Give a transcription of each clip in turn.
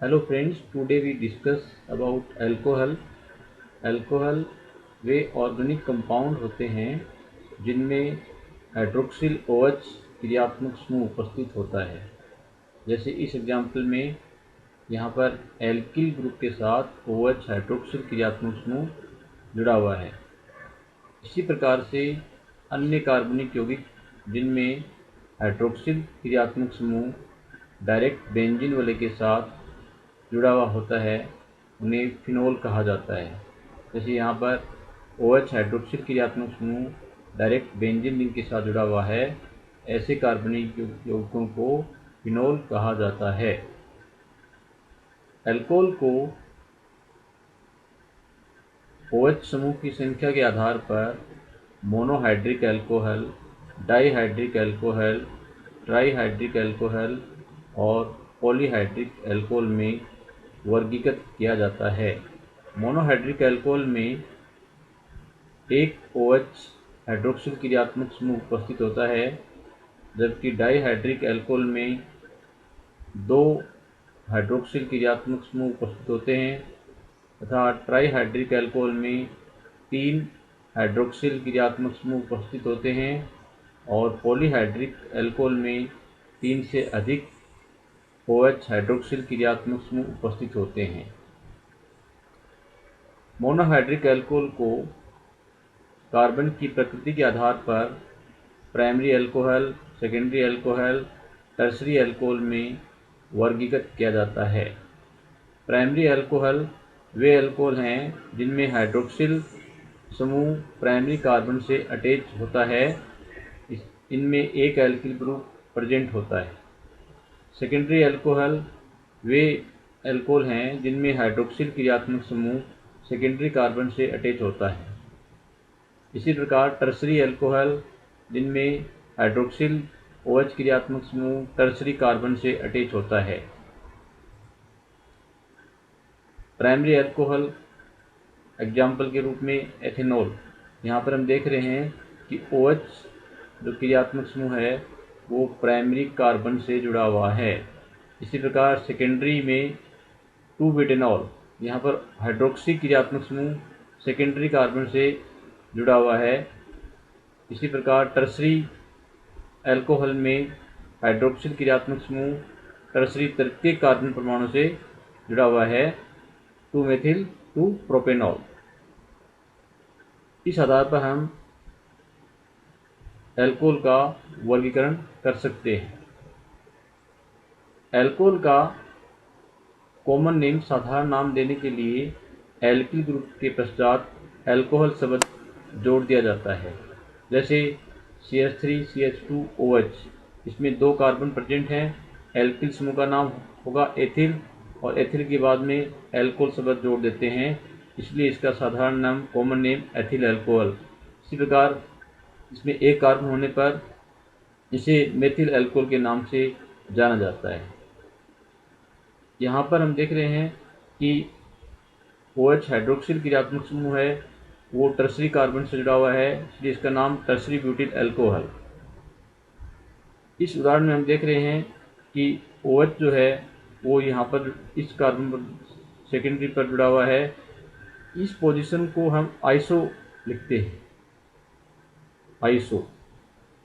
Hello friends, today we discuss about alcohol. Alcohol way organic compound होते हैं जिनमें hydroxyl OH क्रियात्मक समूह उपस्थित होता है। जैसे इस एग्जाम्पल में यहाँ पर एल्किल ग्रुप के साथ OH हाइड्रोक्सिल क्रियात्मक समूह जुड़ा हुआ है। इसी प्रकार से अन्य कार्बनिक यौगिक जिनमें हाइड्रोक्सिल क्रियात्मक समूह डायरेक्ट बेंजीन वाले के साथ जुड़ा हुआ होता है, उन्हें फिनोल कहा जाता है। जैसे यहाँ पर OH हाइड्रोक्सिल क्रियात्मक समूह डायरेक्ट बेंजीन रिंग के साथ जुड़ा हुआ है, ऐसे कार्बनिक यौगिकों को फिनोल कहा जाता है। अल्कोहल को OH समूह की संख्या के आधार पर monohydric alcohol, dihydric alcohol, trihydric alcohol और पॉलीहाइड्रिक अल्कोहल में वर्गीकृत किया जाता है। मोनोहाइड्रिक अल्कोहल में एक OH हाइड्रोक्सिल क्रियात्मक समूह उपस्थित होता है, जबकि डाइहाइड्रिक अल्कोहल में दो हाइड्रोक्सिल क्रियात्मक समूह उपस्थित होते हैं तथा ट्राइहाइड्रिक अल्कोहल में 3 हाइड्रोक्सिल क्रियात्मक समूह उपस्थित होते हैं और पॉलीहाइड्रिक अल्कोहल में 3 से अधिक OH हाइड्रोक्सिल क्रियात्मक समूह उपस्थित होते हैं। मोनोहाइड्रिक अल्कोहल को कार्बन की प्रकृति के आधार पर primary alcohol, secondary alcohol, tertiary alcohol में वर्गीकृत किया जाता है। प्राइमरी अल्कोहल वे अल्कोहल हैं जिनमें हाइड्रोक्सिल समूह प्राइमरी कार्बन से अटैच होता है, इनमें एक एल्किल ग्रुप प्रेजेंट होता है। सेकेंडरी अल्कोहल वे अल्कोहल हैं जिनमें हाइड्रोक्सिल क्रियात्मक समूह सेकेंडरी कार्बन से अटैच होता है। इसी प्रकार टर्शरी अल्कोहल जिनमें हाइड्रोक्सिल OH क्रियात्मक समूह टर्शरी कार्बन से अटैच होता है। प्राइमरी अल्कोहल एग्जाम्पल के रूप में एथेनॉल, यहाँ पर हम देख रहे हैं कि OH जो क्रियात्मक समूह है वो प्राइमरी कार्बन से जुड़ा हुआ है। इसी प्रकार सेकेंडरी में 2-बुटेनॉल, यहाँ पर हाइड्रोक्सी क्रियात्मक समूह सेकेंडरी कार्बन से जुड़ा हुआ है। इसी प्रकार टर्शरी अल्कोहल में हाइड्रोक्सिल क्रियात्मक समूह टर्शरी तृतीय कार्बन परमाणु से जुड़ा हुआ है, 2-मेथिल 2-प्रोपेनॉल। इस आधार पर हम अल्कोहल का वर्गीकरण कर सकते हैं। अल्कोहल का कॉमन नेम, साधारण नाम देने के लिए एल्किल ग्रुप के पश्चात अल्कोहल शब्द जोड़ दिया जाता है। जैसे CH3CH2OH, इसमें 2 कार्बन प्रेजेंट हैं, एल्किल समूह का नाम होगा एथिल और एथिल के बाद में अल्कोहल शब्द जोड़ देते हैं, इसलिए इसका साधारण नाम कॉमन नेम एथिल अल्कोहल। इसी प्रकार इसमें एक कार्बन होने पर इसे मेथिल अल्कोहल के नाम से जाना जाता है। यहाँ पर हम देख रहे हैं कि OH हाइड्रोक्सिल क्रियात्मक समूह है वो टर्शरी कार्बन से जुड़ा हुआ है, इसलिए इसका नाम टर्शरी ब्यूटिल अल्कोहल। इस उदाहरण में हम देख रहे हैं कि OH जो है वो यहाँ पर इस कार्बन पर सेकेंडरी पर जुड़ा हुआ है। इस पोजीशन को हम आइसो लिखते हैं, आइसो।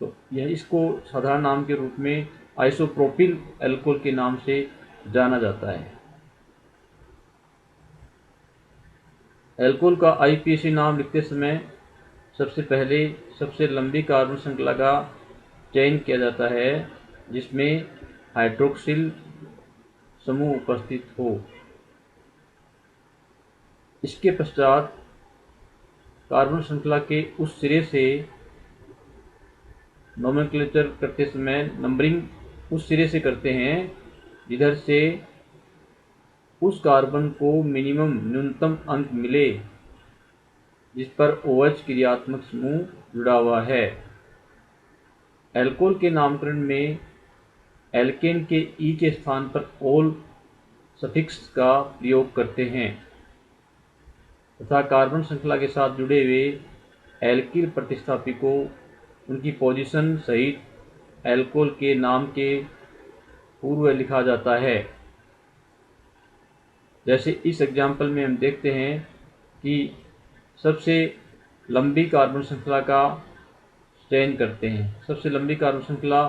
तो यह इसको साधारण नाम के रूप में आइसोप्रोपिल अल्कोहल के नाम से जाना जाता है। अल्कोहल का IUPAC नाम लिखते समय सबसे पहले सबसे लंबी कार्बन श्रृंखला का चयन किया जाता है जिसमें हाइड्रोक्सिल समूह उपस्थित हो। इसके पश्चात कार्बन श्रृंखला के उस सिरे से नोमेनक्लेचर करते समय नंबरिंग उस सिरे से करते हैं जिधर से उस कार्बन को न्यूनतम अंक मिले जिस पर OH क्रियात्मक समूह जुड़ा हुआ है। अल्कोहल के नामकरण में एल्केन के E के स्थान पर ओल सफिक्स का प्रयोग करते हैं तथा कार्बन श्रृंखला के साथ जुड़े हुए एल्किल प्रतिस्थापी को उनकी पोजीशन सहित अल्कोहल के नाम के पूर्व लिखा जाता है। जैसे इस एग्जाम्पल में हम देखते हैं कि सबसे लंबी कार्बन श्रृंखला का चयन करते हैं। सबसे लंबी कार्बन श्रृंखला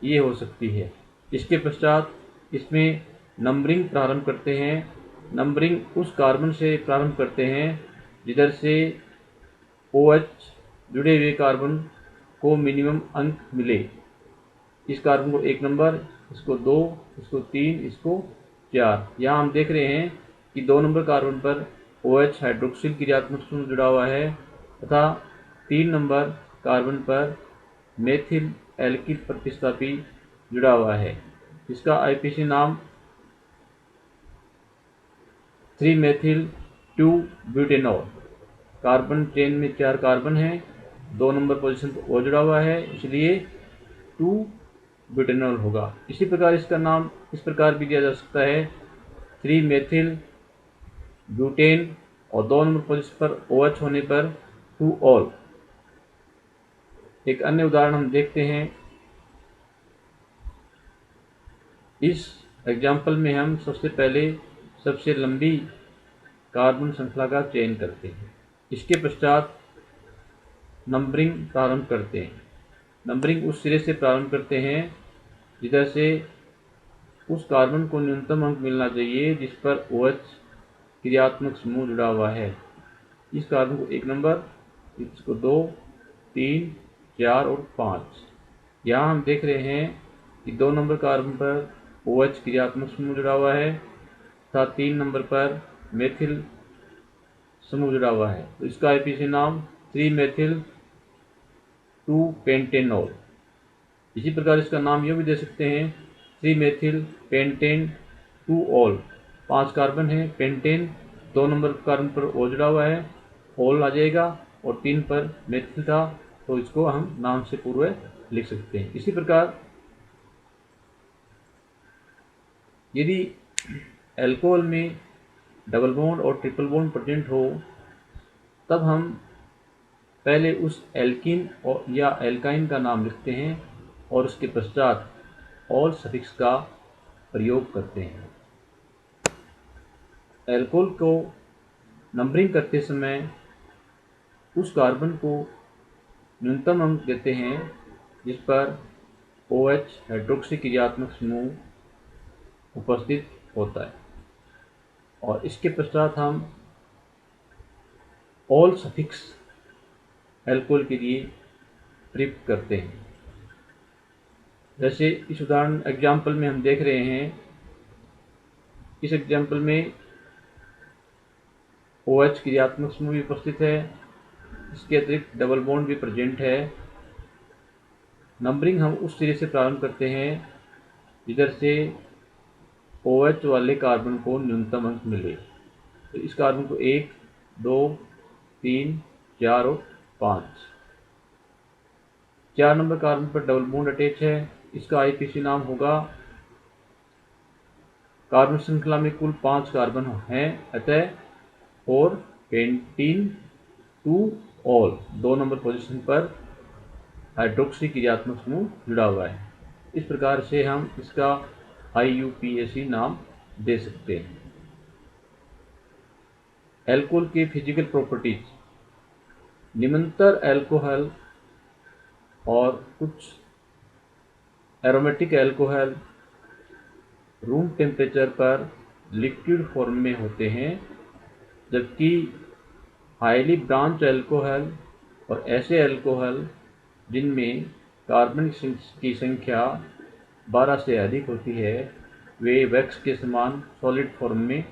ये हो सकती है। इसके पश्चात इसमें नंबरिंग प्रारंभ करते हैं। नंबरिंग उस कार्बन से प्रारंभ करते हैं जिधर से OH जुड़े हुए कार्बन को मिनिमम अंक मिले। इस कार्बन को 1 नंबर, इसको 2, इसको 3, इसको 4। यहाँ हम देख रहे हैं कि 2 नंबर कार्बन पर OH हाइड्रोक्सिल क्रियात्मक समूह जुड़ा हुआ है तथा 3 नंबर कार्बन पर मेथिल एल्किल प्रतिस्थापी जुड़ा हुआ है। इसका IPC नाम 3-मेथिल 2-ब्यूटेनॉल। कार्बन चेन में 4 कार्बन हैं, 2 नंबर पोजीशन पर O जुड़ा हुआ है, इसलिए 2-ब्यूटेनॉल होगा। इसी प्रकार इसका नाम इस प्रकार भी दिया जा सकता है 3-मेथिल ब्यूटेन और 2 नंबर पोजीशन पर OH होने पर 2-ऑल। एक अन्य उदाहरण हम देखते हैं। इस एग्जाम्पल में हम सबसे पहले सबसे लंबी कार्बन श्रृंखला का चयन करते हैं। इसके पश्चात नंबरिंग प्रारंभ करते हैं। नंबरिंग उस सिरे से प्रारंभ करते हैं जिधर से उस कार्बन को न्यूनतम अंक मिलना चाहिए जिस पर OH क्रियात्मक समूह जुड़ा हुआ है। इस कार्बन को 1 नंबर, इसको 2, 3, 4 और 5। यहाँ हम देख रहे हैं कि 2 नंबर कार्बन पर OH क्रियात्मक समूह जुड़ा हुआ है तथा 3 नंबर पर मेथिल समूह जुड़ा हुआ है। तो इसका IPC नाम 3-मेथिल 2-पेंटेनॉल। इसी प्रकार इसका नाम यूँ भी दे सकते हैं 3-मेथिल पेंटेन 2-ऑल। 5 कार्बन है, पेंटेन 2 नंबर कार्बन पर O जुड़ा हुआ है, ऑल आ जाएगा और 3 पर मेथिल था तो इसको हम नाम से पूर्व लिख सकते हैं। इसी प्रकार यदि अल्कोहल में डबल बॉन्ड और ट्रिपल बॉन्ड प्रेजेंट हो तब हम पहले उस एल्कीन या एल्काइन का नाम लिखते हैं और उसके पश्चात ऑल सफिक्स का प्रयोग करते हैं। अल्कोहल को नंबरिंग करते समय उस कार्बन को न्यूनतम अंक देते हैं जिस पर OH हाइड्रोक्सी क्रियात्मक समूह उपस्थित होता है और इसके पश्चात हम ऑल सफिक्स अल्कोहल के लिए प्रयुक्त करते हैं। जैसे इस उदाहरण एग्जाम्पल में हम देख रहे हैं, इस एग्जाम्पल में OH क्रियात्मक समूह भी उपस्थित है, इसके अतिरिक्त डबल बॉन्ड भी प्रेजेंट है। नंबरिंग हम उस सिरे से प्रारंभ करते हैं जिधर से OH वाले कार्बन को न्यूनतम अंक मिले। तो इस कार्बन को 1, 2, 3, 4 और 5। 4 नंबर कार्बन पर डबल बॉन्ड अटैच है, इसका IPC नाम होगा, कार्बन श्रृंखला में कुल 5 कार्बन हैं, अतः 4 पेंटीन 2-ऑल 2 नंबर पोजीशन पर हाइड्रोक्सी क्रियात्मक समूह जुड़ा हुआ है। इस प्रकार से हम इसका IUPAC नाम दे सकते हैं। अल्कोहल के फिजिकल प्रॉपर्टीज। निम्नतर अल्कोहल और कुछ एरोमेटिक अल्कोहल रूम टेम्परेचर पर लिक्विड फॉर्म में होते हैं, जबकि हाईली ब्रांच अल्कोहल और ऐसे अल्कोहल जिनमें कार्बन की संख्या 12 से अधिक होती है वे वैक्स के समान सॉलिड फॉर्म में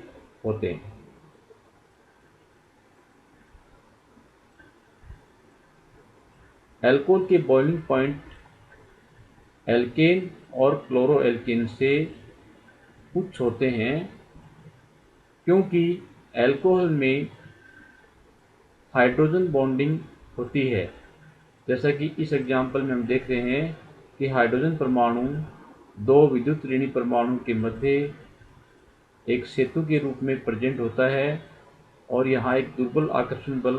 होते हैं। अल्कोहल के बॉइलिंग पॉइंट एल्केन और क्लोरोएल्केन से उच्च होते हैं क्योंकि अल्कोहल में हाइड्रोजन बॉन्डिंग होती है। जैसा कि इस एग्जाम्पल में हम देख रहे हैं कि हाइड्रोजन परमाणु 2 विद्युत ऋणी परमाणु के मध्य एक सेतु के रूप में प्रेजेंट होता है और यहाँ एक दुर्बल आकर्षण बल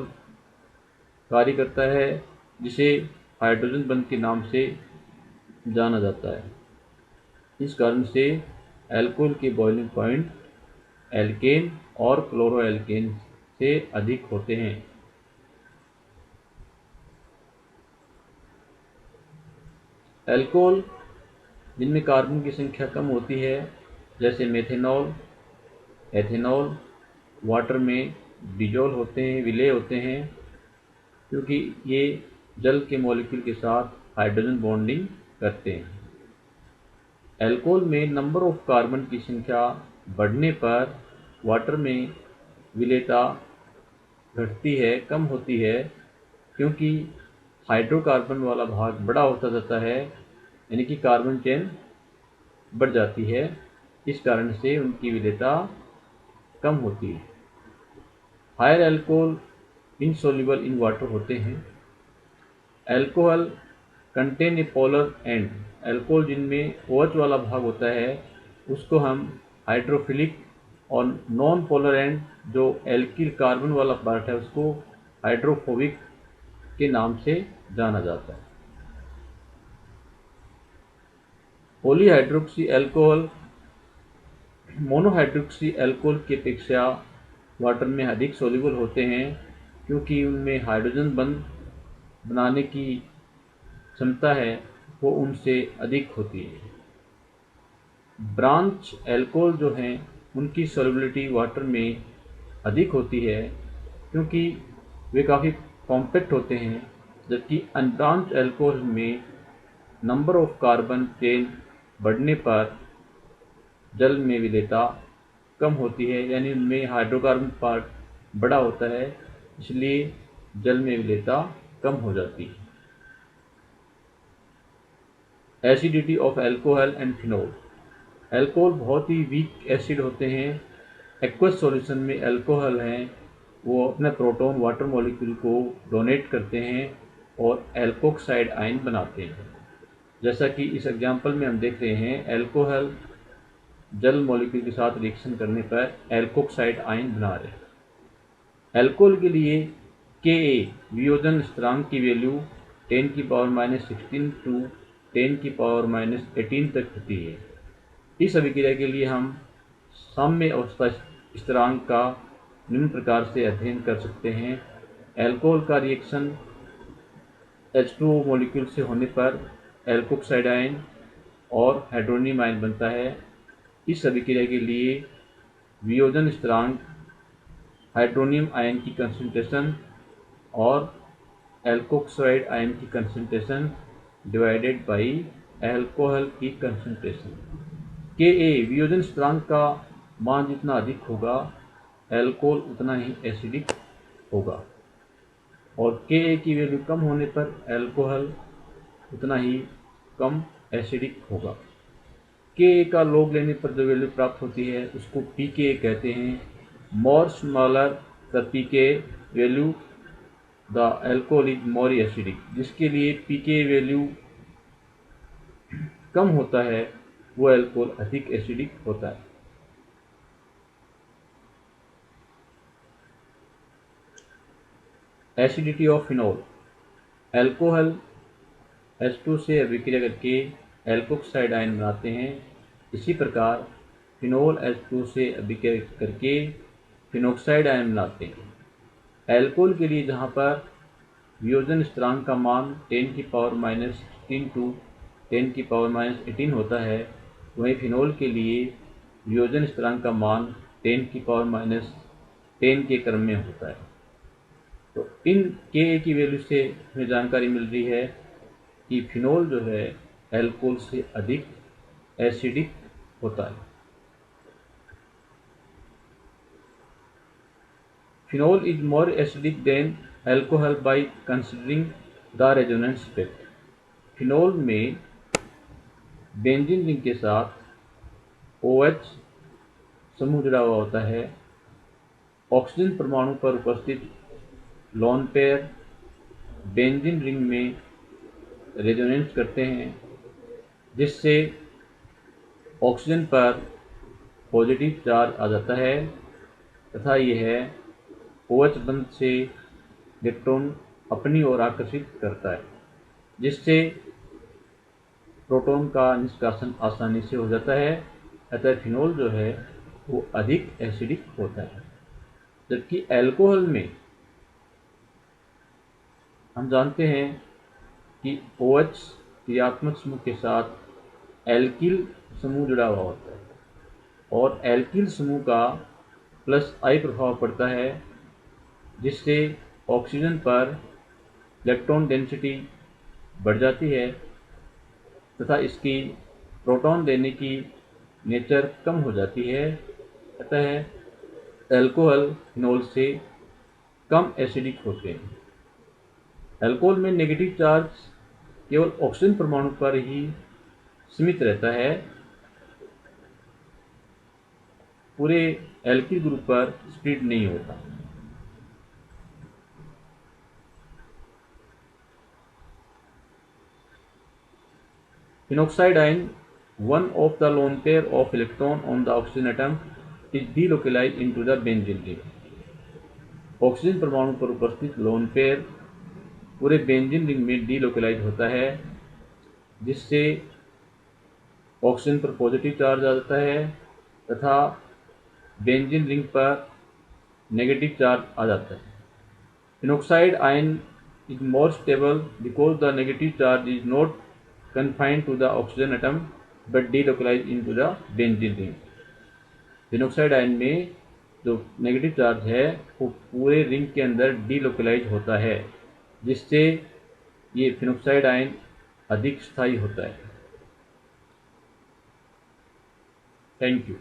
कार्य करता है जिसे हाइड्रोजन बंध के नाम से जाना जाता है। इस कारण से अल्कोहल के बॉइलिंग पॉइंट एल्केन और क्लोरोएल्केन से अधिक होते हैं। एल्कोहल जिनमें कार्बन की संख्या कम होती है, जैसे मेथेनॉल, एथेनॉल, वाटर में डिजोल होते हैं, विलय होते हैं, क्योंकि ये जल के मॉलिक्यूल के साथ हाइड्रोजन बॉन्डिंग करते हैं। एल्कोहल में नंबर ऑफ कार्बन की संख्या बढ़ने पर वाटर में विलेयता घटती है, कम होती है, क्योंकि हाइड्रोकार्बन वाला भाग बड़ा होता जाता है, यानी कि कार्बन चेन बढ़ जाती है। इस कारण से उनकी विलेयता कम होती है। Higher alcohol insoluble in water होते हैं। Alcohol contain a polar end. Alcohol जिनमें OH वाला भाग होता है उसको हम हाइड्रोफिलिक, और नॉन पोलर एंड जो एल्किल कार्बन वाला पार्ट है उसको हाइड्रोफोबिक के नाम से जाना जाता है। पॉलीहाइड्रोक्सी एल्कोहल मोनोहाइड्रोक्सी एल्कोहल की अपेक्षा वाटर में अधिक सोल्यूबल होते हैं, क्योंकि उनमें हाइड्रोजन बंध बनाने की क्षमता है वो उनसे अधिक होती है। ब्रांच एल्कोहल जो हैं उनकी सॉल्युबिलिटी वाटर में अधिक होती है, क्योंकि वे काफ़ी कॉम्पैक्ट होते हैं, जबकि अनब्रांच एल्कोहल में नंबर ऑफ कार्बन चेन बढ़ने पर जल में विलेयता कम होती है, यानी उनमें हाइड्रोकार्बन पार्ट बड़ा होता है, इसलिए जल में विलेयता कम हो जाती है। Acidity of alcohol and phenol. Alcohol बहुत ही वीक एसिड होते हैं। एक्वस सॉल्यूशन में एल्कोहल हैं वो अपने प्रोटॉन वाटर मॉलिक्यूल को डोनेट करते हैं और एल्कोक्साइड आयन बनाते हैं। जैसा कि इस एग्जांपल में हम देख रहे हैं, एल्कोहल जल मॉलिक्यूल के साथ रिएक्शन करने पर एल्कोक्साइड आयन बना रहे हैं। एल्कोहल के लिए Ka वियोजन स्थिरांक की वैल्यू 10⁻16 टू 10⁻18 तक होती है। इस अभिक्रिया के लिए हम साम्य अवस्था स्थिरांक का निम्न प्रकार से अध्ययन कर सकते हैं। एल्कोहल का रिएक्शन H2O मॉलिक्यूल से होने पर एल्कोक्साइड आयन और हाइड्रोनियम आयन बनता है। इस अभिक्रिया के लिए वियोजन स्थिरांक हाइड्रोनियम आयन की कंसंट्रेशन और एल्कोक्साइड आयन की कंसंट्रेशन डिवाइडेड बाई एल्कोहल की कंसंट्रेशन। Ka वियोजन स्थिरांक का मान जितना अधिक होगा एल्कोहल उतना ही एसिडिक होगा, और Ka की वैल्यू कम होने पर एल्कोहल उतना ही कम एसिडिक होगा। Ka का लॉग लेने पर जो वैल्यू प्राप्त होती है उसको pKa कहते हैं। मोर smaller the pK value the alcohol is more acidic. जिसके लिए pKa वैल्यू कम होता है वो एल्कोहल अधिक एसिडिक होता है। Acidity of phenol. Alcohol H2 से अभिक्रिया करके एल्कोक्साइड आयन बनाते हैं। इसी प्रकार फिनोल H2 से अभिक्रिया करके फिनोक्साइड आयन बनाते हैं। एल्कोहल के लिए जहाँ पर वियोजन स्थिरांक का मान 10⁻16 टू 10⁻18 होता है, वहीं फिनोल के लिए वियोजन स्थिरांक का मान 10⁻10 के क्रम में होता है। तो इन Ka की वैल्यू से हमें जानकारी मिल रही है कि फिनोल जो है एल्कोहल से अधिक एसिडिक होता है। Phenol is more acidic then alcohol by considering the resonance effect. Phenol में बेंजीन रिंग के साथ OH समूह जुड़ा हुआ होता है। ऑक्सीजन परमाणु पर उपस्थित लोन पेयर बेंजीन रिंग में रेजोनेंस करते हैं, जिससे ऑक्सीजन पर पॉजिटिव चार्ज आ जाता है तथा यह OH बंध से इलेक्ट्रॉन अपनी ओर आकर्षित करता है, जिससे प्रोटॉन का निष्कासन आसानी से हो जाता है। अतः फिनोल जो है वो अधिक एसिडिक होता है। जबकि अल्कोहल में हम जानते हैं कि OH क्रियात्मक समूह के साथ एल्किल समूह जुड़ा हुआ होता है और एल्किल समूह का +I प्रभाव पड़ता है, जिससे ऑक्सीजन पर इलेक्ट्रॉन डेंसिटी बढ़ जाती है तथा इसकी प्रोटॉन देने की नेचर कम हो जाती है। अतः अल्कोहल फिनॉल से कम एसिडिक होते हैं। अल्कोहल में नेगेटिव चार्ज केवल ऑक्सीजन परमाणु पर ही सीमित रहता है, पूरे एल्किल ग्रुप पर स्प्रेड नहीं होता। Phenoxide ion, one of the lone pair of electron on the oxygen atom, is delocalized into the benzene ring. Oxygen परमाणु पर उपस्थित लोन पेयर पूरे बेंजीन रिंग में डीलोकलाइज होता है, जिससे ऑक्सीजन पर पॉजिटिव चार्ज आ जाता है तथा बेंजीन रिंग पर नेगेटिव चार्ज आ जाता है। Phenoxide ion is more stable because the negative charge is not confined to the oxygen atom but delocalized into the benzene ring. Phenoxide ion में जो negative charge है वो पूरे रिंग के अंदर डीलोकलाइज होता है, जिससे ये फिनॉक्साइड आयन अधिक स्थायी होता है। Thank you.